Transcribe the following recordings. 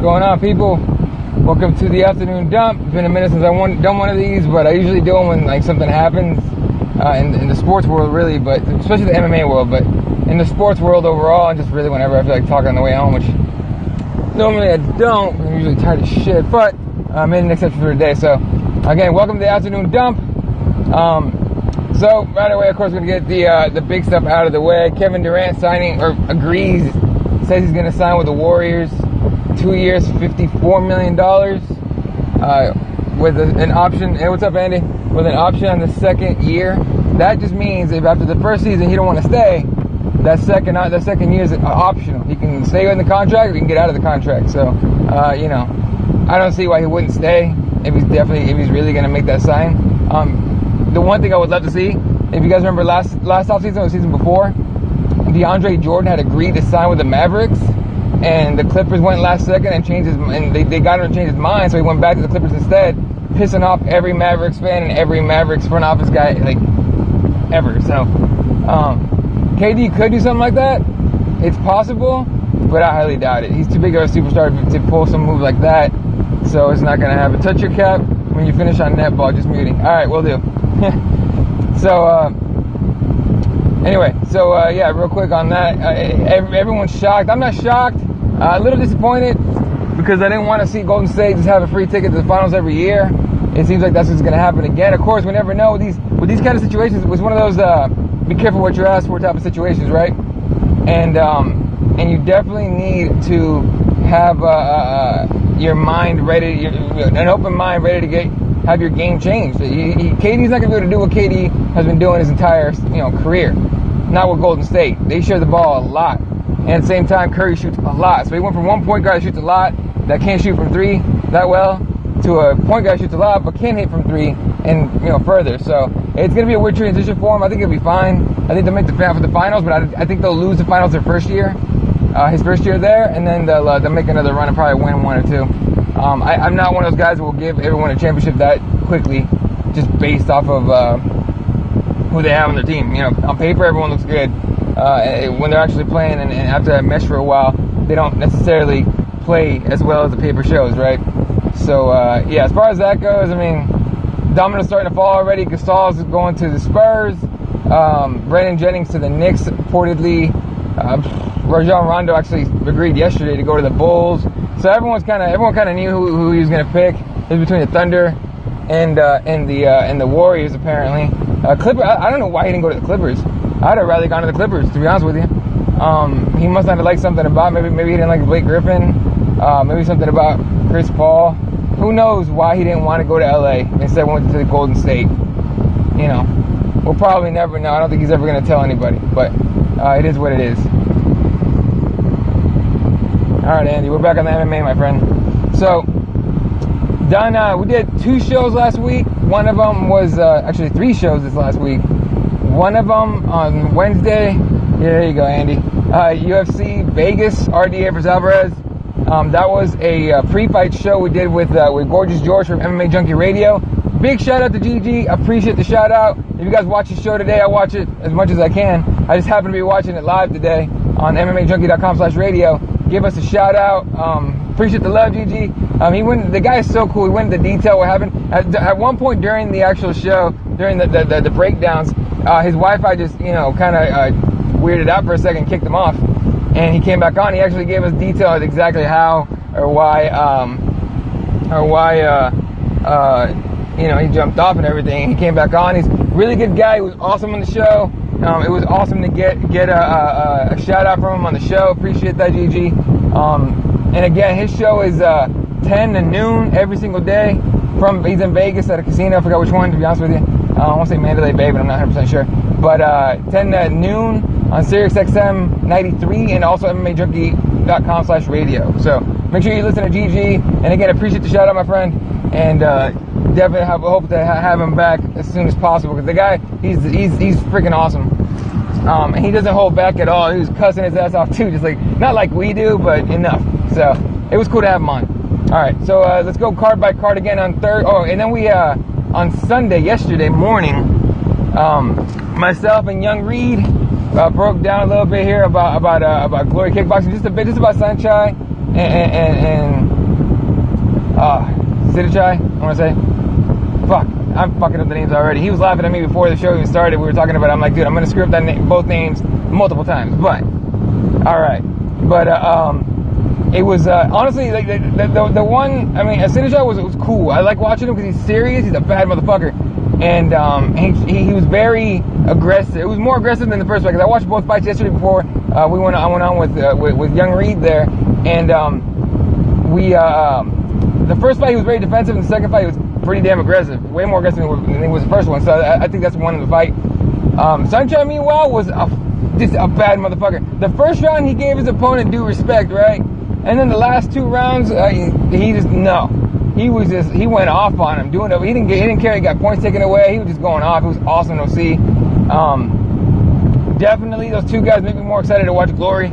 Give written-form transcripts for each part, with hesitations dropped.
going on, people? Welcome to the afternoon dump. It's been a minute since I've done one of these, but I usually do them when like something happens in the sports world, really, but especially the MMA world. But in the sports world overall, and just really whenever I feel like talking on the way home, which normally I don't. I'm usually tired of shit, but I made an exception for today. So again, welcome to the afternoon dump. So right away, of course, we're gonna get the big stuff out of the way. Kevin Durant agrees, says he's gonna sign with the Warriors. 2 years, $54 million, with an option. Hey, what's up, Andy? With an option on the second year. That just means if after the first season he don't want to stay, that second year is optional. He can stay in the contract or he can get out of the contract. So, I don't see why he wouldn't stay if he's really going to make that sign. The one thing I would love to see, if you guys remember last offseason or the season before, DeAndre Jordan had agreed to sign with the Mavericks. And the Clippers went last second and they got him to change his mind, so he went back to the Clippers instead, pissing off every Mavericks fan and every Mavericks front office guy, like, ever. So, KD could do something like that. It's possible, but I highly doubt it. He's too big of a superstar to pull some move like that, so it's not going to happen. Touch your cap when you finish on netball, just muting. All right, will do. So, anyway, yeah, real quick on that. Everyone's shocked. I'm not shocked. A little disappointed because I didn't want to see Golden State just have a free ticket to the finals every year. It seems like that's what's going to happen again. Of course, we never know. With these kind of situations, it was one of those be careful what you ask for type of situations, right? And you definitely need to have your mind ready, an open mind ready to have your game changed. KD's not going to be able to do what KD has been doing his entire career. Not with Golden State. They share the ball a lot. And at the same time, Curry shoots a lot. So he went from one point guard that shoots a lot, that can't shoot from three that well, to a point guard that shoots a lot, but can hit from three and further. So it's going to be a weird transition for him. I think it'll be fine. I think they'll make the finals, but I think they'll lose the finals their first year, his first year there, and then they'll make another run and probably win one or two. I'm not one of those guys who will give everyone a championship that quickly, just based off of who they have on their team. On paper, everyone looks good. When they're actually playing and after that mesh for a while, they don't necessarily play as well as the paper shows, right? So, yeah, as far as that goes, I mean, domino's starting to fall already. Gasol's going to the Spurs. Brandon Jennings to the Knicks, reportedly. Rajon Rondo actually agreed yesterday to go to the Bulls. So everyone kind of knew who he was going to pick. It was between the Thunder and the Warriors, apparently. Clippers, I don't know why he didn't go to the Clippers. I'd have rather gone to the Clippers, to be honest with you. He must not have liked something about, maybe he didn't like Blake Griffin, maybe something about Chris Paul. Who knows why he didn't want to go to LA instead went to the Golden State. We'll probably never know. I don't think he's ever going to tell anybody, but it is what it is. All right, Andy, we're back on the MMA, my friend. So, done. We did 2 shows last week. One of them was actually 3 shows this last week. One of them on Wednesday. Yeah, there you go, Andy. UFC Vegas, RDA versus Alvarez. That was a pre-fight show we did with Gorgeous George from MMA Junkie Radio. Big shout out to GG. Appreciate the shout out. If you guys watch the show today, I watch it as much as I can. I just happen to be watching it live today on MMAJunkie.com/radio. Give us a shout out. Appreciate the love, GG. The guy is so cool. He went into detail what happened. At one point during the actual show, during the breakdowns, his Wi-Fi just, kind of weirded out for a second, kicked him off. And he came back on. He actually gave us detail of exactly how or why he jumped off and everything. He came back on. He's a really good guy. He was awesome on the show. It was awesome to get a shout out from him on the show. Appreciate that, GG. And again, his show is 10 to noon every single day. He's in Vegas at a casino. I forgot which one, to be honest with you. I want to say Mandalay Bay, but I'm not 100% sure. But 10 to noon on SiriusXM 93 and also MMAJunkie.com/radio. So make sure you listen to GG. And again, appreciate the shout out, my friend. And definitely hope to have him back as soon as possible, because the guy, he's freaking awesome. And he doesn't hold back at all. He was cussing his ass off too, just like, not like we do, but enough. So it was cool to have him on. All right, so let's go card by card again on and then we on Sunday, yesterday morning, myself and Young Reed broke down a little bit here about Glory Kickboxing, just a bit, just about Sunshine and Sidichai, I want to say. Fuck, I'm fucking up the names already. He was laughing at me before the show even started. We were talking about it. I'm like, dude, I'm going to screw up both names multiple times. But, alright. But, it was, honestly, like, the one, I mean, Sidichai was cool. I like watching him because he's serious. He's a bad motherfucker. And, he was very aggressive. It was more aggressive than the first fight, because I watched both fights yesterday before I went on with Young Reed there. And, the first fight he was very defensive, and the second fight he was pretty damn aggressive. Way more aggressive than he was the first one. So I think that's one in the fight. Sunshine, meanwhile, was just a bad motherfucker. The first round, he gave his opponent due respect, right? And then the last 2 rounds, he went off on him, doing it. He didn't care. He got points taken away. He was just going off. It was awesome to see. Definitely, those 2 guys make me more excited to watch Glory.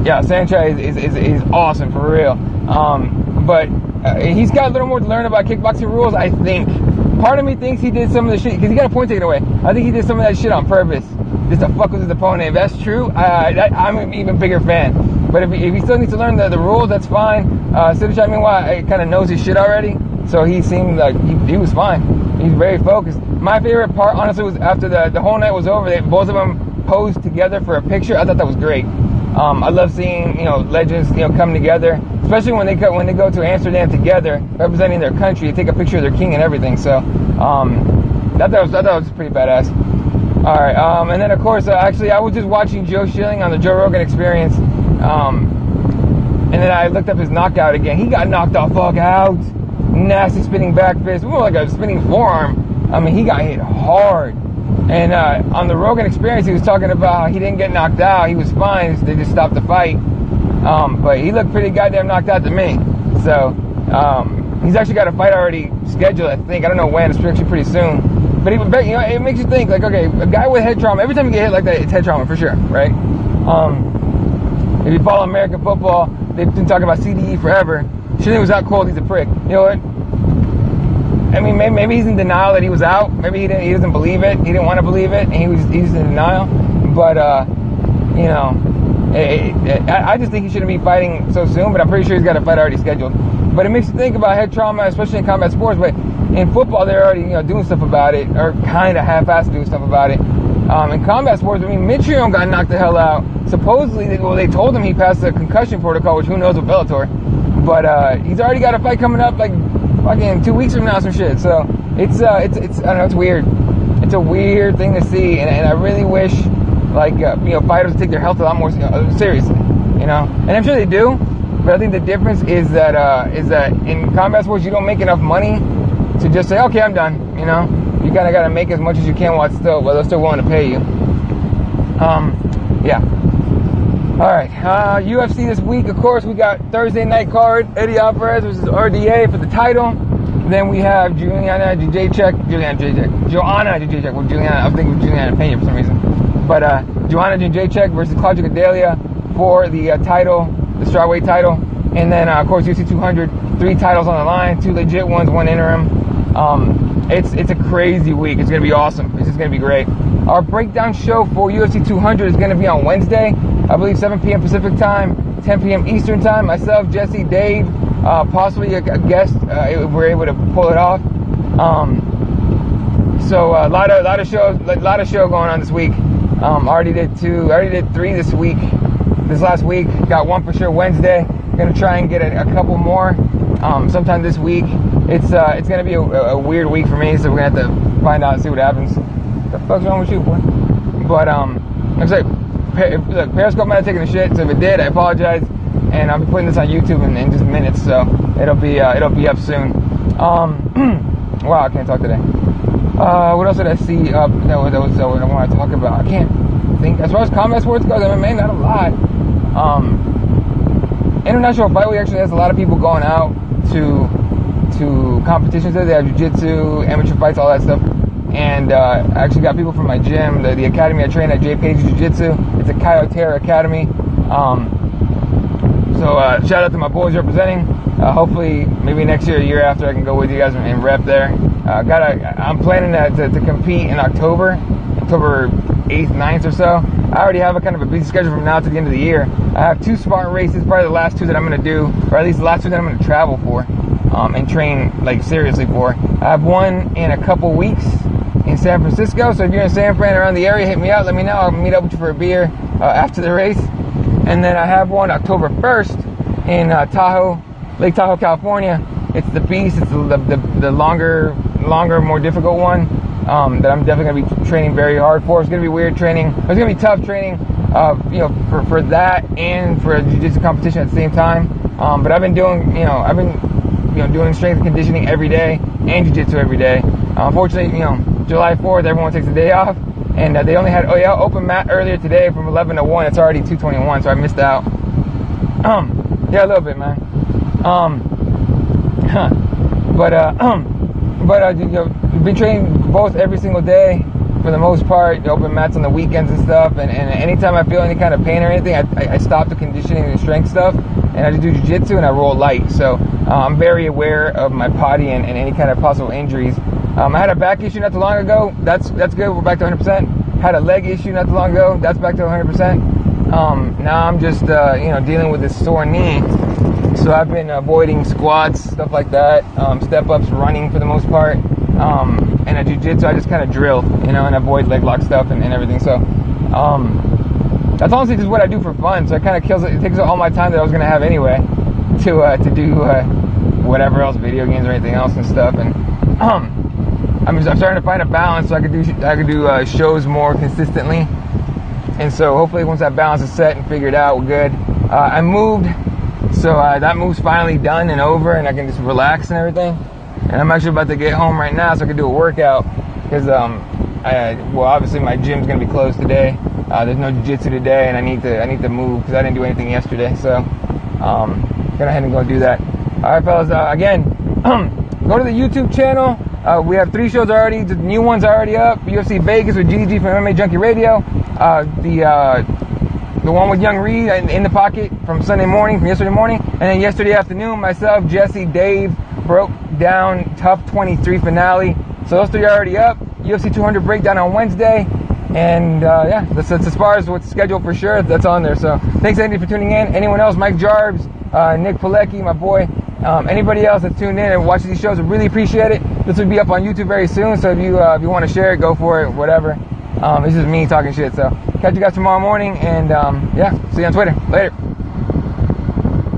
Sanchez is awesome for real. But he's got a little more to learn about kickboxing rules, I think. Part of me thinks he did some of the shit, because he got a point taken away. I think he did some of that shit on purpose, just to fuck with his opponent. If that's true, I'm an even bigger fan. But if he still needs to learn the rules, that's fine. Sidichai, meanwhile, kind of knows his shit already, so he seemed like he was fine. He's very focused. My favorite part, honestly, was after the whole night was over, both of them posed together for a picture. I thought that was great. I love seeing, legends, come together, especially when they go to Amsterdam together, representing their country, take a picture of their king and everything. So, that was pretty badass. All right, and then of course, actually, I was just watching Joe Schilling on the Joe Rogan Experience, and then I looked up his knockout again. He got knocked the fuck out. Nasty spinning back fist, more like a spinning forearm. I mean, he got hit hard. And on the Rogan Experience, he was talking about how he didn't get knocked out. He was fine. They just stopped the fight. But he looked pretty goddamn knocked out to me. So he's actually got a fight already scheduled, I think. I don't know when. It's actually pretty soon. But it makes you think, like, okay, a guy with head trauma, every time you get hit like that, it's head trauma for sure, right? If you follow American football, they've been talking about CDE forever. Schilling was out cold. He's a prick. You know what? I mean, maybe he's in denial that he was out. Maybe he doesn't believe it. He didn't want to believe it, and he's in denial. But I just think he shouldn't be fighting so soon. But I'm pretty sure he's got a fight already scheduled. But it makes you think about head trauma, especially in combat sports. But in football, they're already doing stuff about it, or kind of half-assed doing stuff about it. In combat sports, I mean, Mitrione got knocked the hell out. Supposedly, they told him he passed the concussion protocol, which who knows with Bellator. But he's already got a fight coming up, like, fucking 2 weeks from now, some shit. So it's I don't know, it's weird. It's a weird thing to see, and I really wish, like, fighters would take their health a lot more seriously, And I'm sure they do, but I think the difference is that in combat sports you don't make enough money to just say, okay, I'm done. You kind of got to make as much as you can while they're still willing to pay you. Yeah. All right, UFC this week, of course, we got Thursday night card, Eddie Alvarez versus RDA for the title. Then we have Joanna Jędrzejczyk. Well, Juliana, I was thinking of Juliana Pena for some reason. But Joanna Jędrzejczyk versus Claudia Gadelha for the title, the strawweight title. And then, of course, UFC 200, 3 titles on the line, 2 legit ones, 1 interim. It's a crazy week. It's going to be awesome. It's just going to be great. Our breakdown show for UFC 200 is going to be on Wednesday. I believe 7 p.m. Pacific time, 10 p.m. Eastern time. Myself, Jesse, Dave, possibly a guest if we're able to pull it off. So a lot of show going on this week. Already did 2. I already did 3 this week. This last week, got 1 for sure Wednesday. Gonna try and get a couple more sometime this week. It's gonna be a weird week for me, so we're gonna have to find out and see what happens. What the fuck's wrong with you, boy? But I'm saying. Look, Periscope might have taken a shit, so if it did, I apologize. And I'll be putting this on YouTube in just minutes, so it'll be up soon. Wow, I can't talk today. What else did I see up that was what I want to talk about? I can't think. As far as combat sports goes, MMA, not a lot. International Fight Week actually has a lot of people going out to competitions there. They have jiu-jitsu, amateur fights, all that stuff. And I actually got people from my gym, the academy I train at, J Page Jiu-Jitsu. It's a Kyotera Academy. So shout out to my boys representing. Hopefully, maybe next year, a year after, I can go with you guys and rep there. I'm planning to compete in October 8th, 9th or so. I already have a kind of a busy schedule from now to the end of the year. I have 2 Spartan races, probably the last 2 that I'm going to do, or at least the last 2 that I'm going to travel for and train like seriously for. I have one in a couple weeks in San Francisco, so if you're in San Fran around the area, hit me up, let me know. I'll meet up with you for a beer after the race. And then I have one October 1st in Tahoe, Lake Tahoe, California. It's the beast. It's the longer, more difficult one that I'm definitely going to be training very hard for. It's going to be weird training. It's going to be tough training, for that and for a jiu-jitsu competition at the same time. But I've been doing, doing strength and conditioning every day and jiu-jitsu every day. Unfortunately, July 4th, everyone takes a day off, and they only had open mat earlier today from 11 to 1. It's already 2:21, so I missed out. A little bit, man. Been training both every single day for the most part. Open mats on the weekends and stuff. And anytime I feel any kind of pain or anything, I stop the conditioning and strength stuff, and I just do jiu-jitsu and I roll light. So I'm very aware of my body and any kind of possible injuries. I had a back issue not too long ago. That's good. We're back to 100%. Had a leg issue not too long ago. That's back to 100%. Now I'm just dealing with this sore knee. So I've been avoiding squats, stuff like that, step ups, running for the most part, and at jiu-jitsu I just kind of drill, and avoid leg lock stuff and everything. So that's honestly just what I do for fun. So it kind of kills it. It takes all my time that I was gonna have anyway to do whatever else, video games or anything else and stuff. And I'm starting to find a balance so I could do shows more consistently. And so hopefully once that balance is set and figured out, we're good. I moved. So that move's finally done and over, and I can just relax and everything. And I'm actually about to get home right now so I can do a workout because, obviously my gym's gonna be closed today. There's no jiu-jitsu today, and I need to move because I didn't do anything yesterday. So gonna head and go do that. All right, fellas. Again, go to the YouTube channel. We have 3 shows already. The new one's already up. UFC Vegas with GG from MMA Junkie Radio. The one with Young Reed in the pocket from yesterday morning. And then yesterday afternoon, myself, Jesse, Dave broke down Tough 23 finale. So those 3 are already up. UFC 200 breakdown on Wednesday. And that's as far as what's scheduled for sure. That's on there. So thanks, Andy, for tuning in. Anyone else, Mike Jarbs, Nick Pilecki, my boy. Anybody else that's tuned in and watching these shows, I really appreciate it. This will be up on YouTube very soon. So if you want to share it, go for it, whatever. This is me talking shit. So catch you guys tomorrow morning, and see you on Twitter. Later.